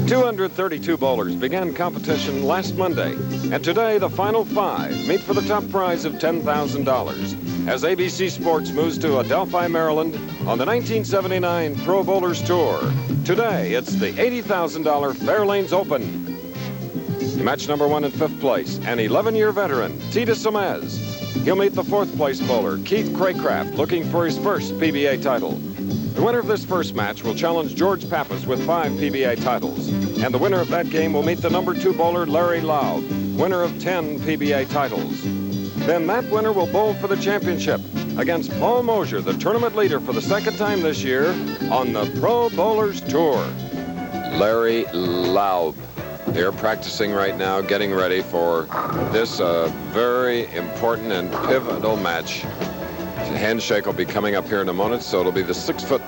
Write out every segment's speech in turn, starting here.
232 bowlers began competition last Monday, and today the final 5 meet for the top prize of $10,000 as ABC Sports moves to Adelphi, Maryland on the 1979 Pro Bowlers Tour. Today, it's the $80,000 Fairlanes Open. Match number 1 in 5th place, an 11-year veteran, Teata Semiz. He'll meet the 4th place bowler, Keith Craycraft, looking for his first PBA title. The winner of this first match will challenge George Pappas with 5 PBA titles. And the winner of that game will meet the number 2 bowler, Larry Laub, winner of 10 PBA titles. Then that winner will bowl for the championship against Paul Mosier, the tournament leader for the 2nd time this year on the Pro Bowlers Tour. Larry Laub. They're practicing right now, getting ready for this very important and pivotal match. The handshake will be coming up here in a moment, so it'll be the 6-foot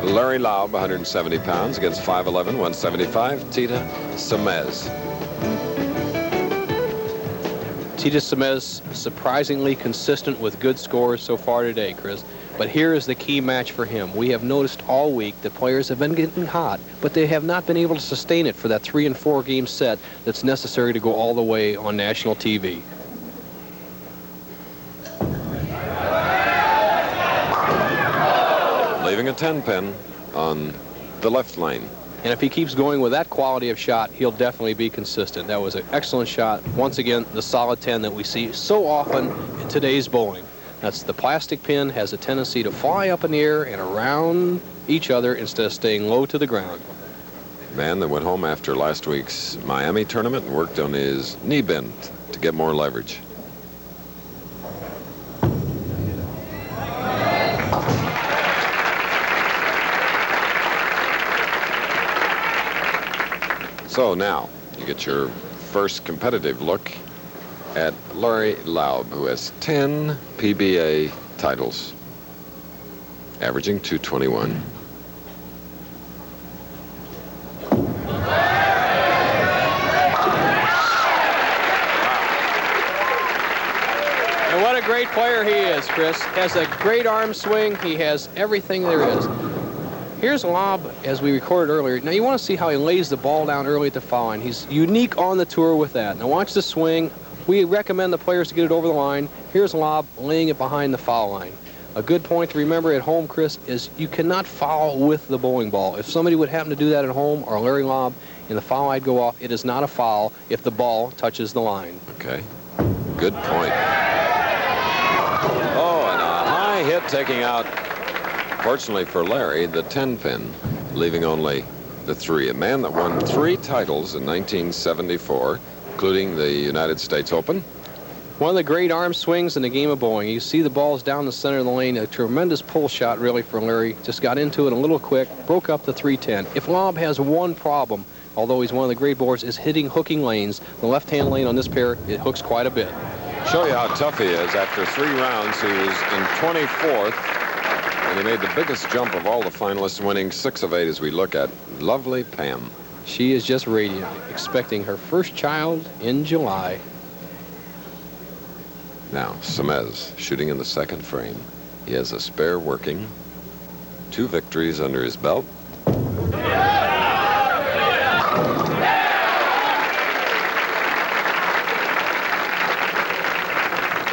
Larry Laub, 170 pounds, against 5'11", 175, Teata Semiz. Teata Semiz surprisingly consistent with good scores so far today, Chris. But here is the key match for him. We have noticed all week that players have been getting hot, but they have not been able to sustain it for that 3- and 4-game set that's necessary to go all the way on national TV. Leaving a 10-pin on the left lane. And if he keeps going with that quality of shot, he'll definitely be consistent. That was an excellent shot. Once again, the solid 10 that we see so often in today's bowling. That's the plastic pin has a tendency to fly up in the air and around each other instead of staying low to the ground. Man that went home after last week's Miami tournament and worked on his knee bend to get more leverage. So now you get your first competitive look at Larry Laub, who has 10 PBA titles, averaging 221. And what a great player he is, Chris. Has a great arm swing. He has everything there is. Here's Laub, as we recorded earlier. Now you want to see how he lays the ball down early at the foul line. He's unique on the tour with that. Now watch the swing. We recommend the players to get it over the line. Here's Laub laying it behind the foul line. A good point to remember at home, Chris, is you cannot foul with the bowling ball. If somebody would happen to do that at home, or Larry Laub, and the foul light go off, it is not a foul if the ball touches the line. Okay. Good point. Oh, and a high hit taking out, fortunately for Larry, the 10-pin, leaving only the 3. A man that won 3 titles in 1974, including the United States Open. One of the great arm swings in the game of bowling. You see the balls down the center of the lane. A tremendous pull shot, really, for Larry. Just got into it a little quick, broke up the 310. If Laub has one problem, although he's one of the great bowlers, is hitting hooking lanes. The left-hand lane on this pair, it hooks quite a bit. Show you how tough he is. After 3 rounds, he was in 24th. And he made the biggest jump of all the finalists, winning 6 of 8 as we look at lovely Pam. She is just radiant, expecting her first child in July. Now, Semiz shooting in the 2nd frame. He has a spare working. 2 victories under his belt.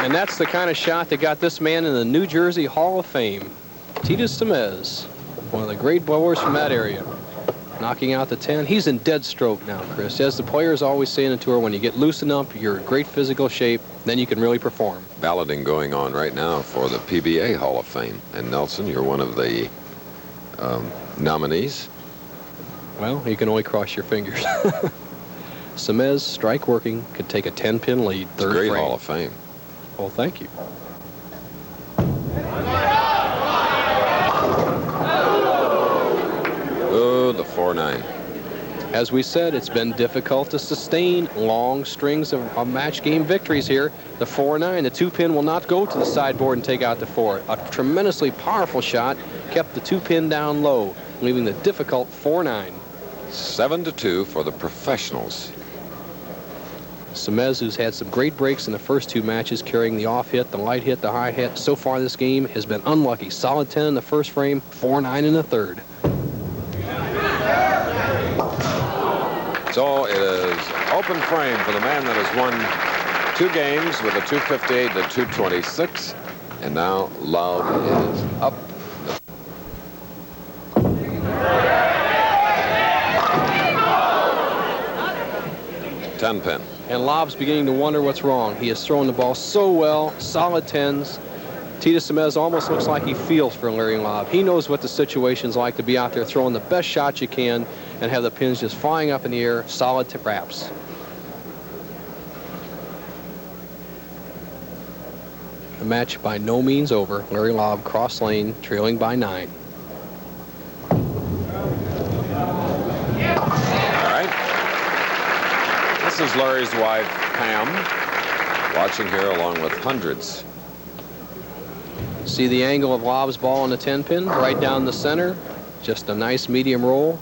And that's the kind of shot that got this man in the New Jersey Hall of Fame. Teata Semiz, one of the great bowlers from that area, knocking out the 10. He's in dead stroke now, Chris. As the players always say in the tour, when you get loosened up, you're in great physical shape, then you can really perform. Balloting going on right now for the PBA Hall of Fame. And Nelson, you're one of the nominees. Well, you can only cross your fingers. Semiz, strike working, could take a 10-pin lead. It's a great Hall of Fame. Well, thank you. Oh, the 4-9. As we said, it's been difficult to sustain long strings of match game victories here. The 4-9, the 2-pin will not go to the sideboard and take out the 4. A tremendously powerful shot kept the 2-pin down low, leaving the difficult 4-9. 7-2 for the professionals. Semiz, who's had some great breaks in the first 2 matches, carrying the off hit, the light hit, the high hit. So far this game has been unlucky. Solid 10 in the first frame, 4-9 in the third. So it is open frame for the man that has won 2 games with a 258 to 226. And now Laub is up. 10 pin. And Laub's beginning to wonder what's wrong. He has thrown the ball so well, solid 10s. Teata Semiz almost looks like he feels for Larry Laub. He knows what the situation's like to be out there throwing the best shot you can and have the pins just flying up in the air, solid tip wraps. The match by no means over. Larry Laub cross lane, trailing by 9. All right. This is Larry's wife, Pam, watching here along with hundreds. See the angle of Laub's ball on the 10 pin, right down the center. Just a nice medium roll.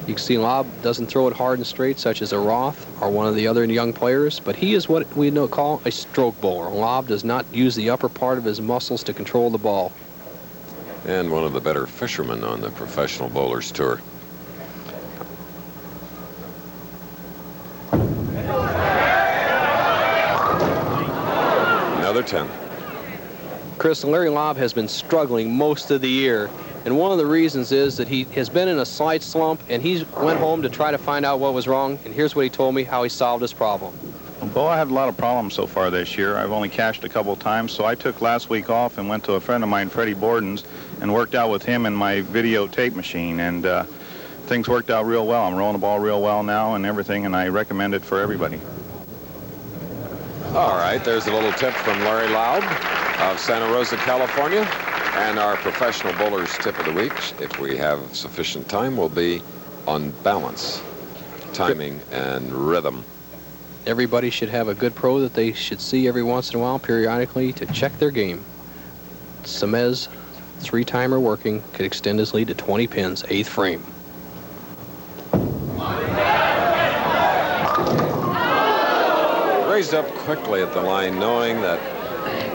You can see Laub doesn't throw it hard and straight, such as a Roth or one of the other young players, but he is what we call a stroke bowler. Laub does not use the upper part of his muscles to control the ball. And one of the better fishermen on the Professional Bowlers Tour. Another 10. Chris, Larry Laub has been struggling most of the year, and one of the reasons is that he has been in a slight slump, and he went home to try to find out what was wrong, and here's what he told me how he solved his problem. Well, I had a lot of problems so far this year. I've only cashed a couple times, so I took last week off and went to a friend of mine, Freddie Burton's, and worked out with him and my videotape machine, and things worked out real well. I'm rolling the ball real well now and everything, and I recommend it for everybody. All right, there's a little tip from Larry Laub of Santa Rosa, California. And our Professional Bowlers Tip of the Week, if we have sufficient time, will be on balance, timing, and rhythm. Everybody should have a good pro that they should see every once in a while, periodically, to check their game. Semiz, 3-timer working, could extend his lead to 20 pins, 8th frame. Raised up quickly at the line, knowing that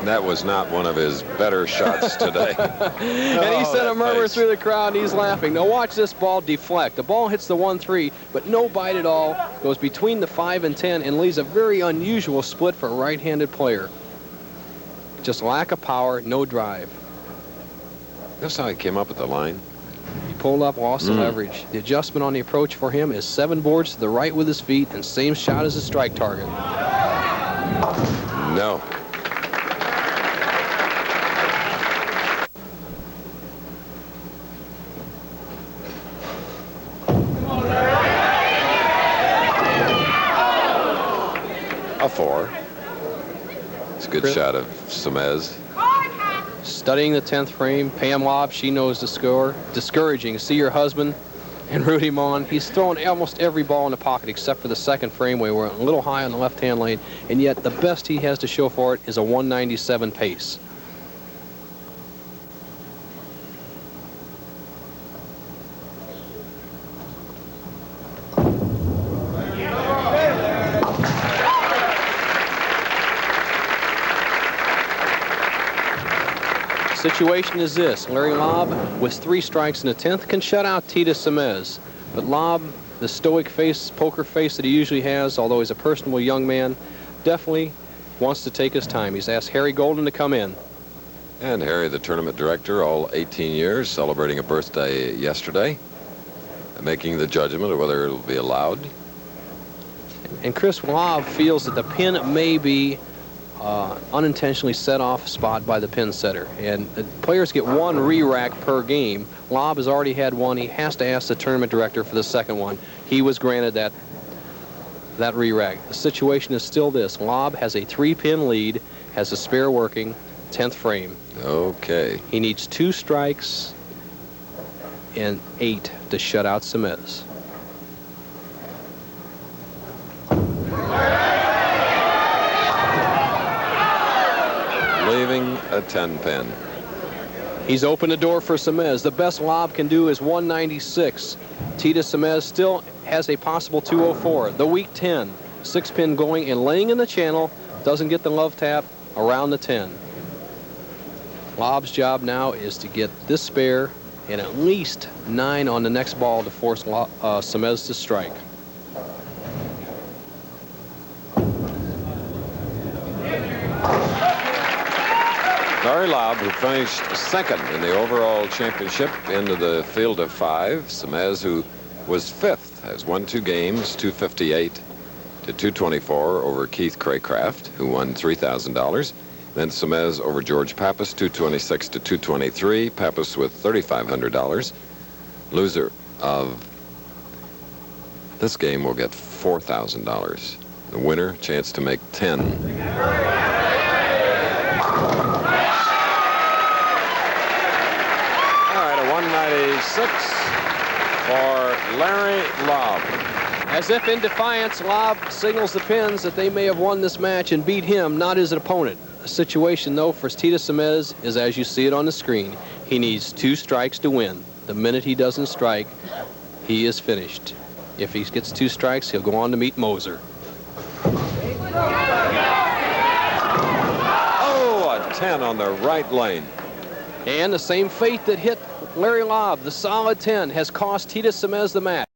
that was not one of his better shots today. And he sent a murmur through the crowd, and he's laughing. Now watch this ball deflect. The ball hits the 1-3, but no bite at all. Goes between the 5 and 10 and leaves a very unusual split for a right-handed player. Just lack of power, no drive. That's how he came up at the line. He pulled up, lost the leverage. The adjustment on the approach for him is 7 boards to the right with his feet and same shot as a strike target. No. A 4. It's a good shot of Semiz. Studying the 10th frame, Pam Laub, she knows the score. Discouraging. See your husband and root him on. He's thrown almost every ball in the pocket except for the 2nd frame where we're a little high on the left-hand lane, and yet the best he has to show for it is a 197 pace. Situation is this: Larry Laub, with 3 strikes in the 10th, can shut out Teata Semiz. But Laub, the stoic face, poker face that he usually has, although he's a personable young man, definitely wants to take his time. He's asked Harry Golden to come in. And Harry, the tournament director, all 18 years, celebrating a birthday yesterday, making the judgment of whether it'll be allowed. And Chris, Laub feels that the pin may be unintentionally set off spot by the pin setter, and the players get 1 re-rack per game. Laub has already had 1. He has to ask the tournament director for the 2nd one. He was granted that re-rack. The situation is still this: Laub has a 3-pin lead, has a spare working, 10th frame. Okay. He needs 2 strikes and 8 to shut out Semiz. Leaving a 10-pin. He's opened the door for Semiz. The best Laub can do is 196. Teata Semiz still has a possible 204. The weak 10. 6-pin going and laying in the channel. Doesn't get the love tap around the 10. Laub's job now is to get this spare and at least 9 on the next ball to force Semiz to strike. Larry Laub, who finished second in the overall championship, into the field of 5. Semiz, who was 5th, has won 2 games, 258 to 224 over Keith Craycraft, who won $3,000. Then Semiz over George Pappas, 226 to 223. Pappas with $3,500. Loser of this game will get $4,000. The winner, chance to make 10. All right, a 196 for Larry Laub. As if in defiance, Laub signals the pins that they may have won this match and beat him, not his opponent. The situation, though, for Teata Semiz is as you see it on the screen. He needs 2 strikes to win. The minute he doesn't strike, he is finished. If he gets 2 strikes, he'll go on to meet Moser. Oh, a 10 on the right lane. And the same fate that hit Larry Laub, the solid 10, has cost Teata Semiz the match.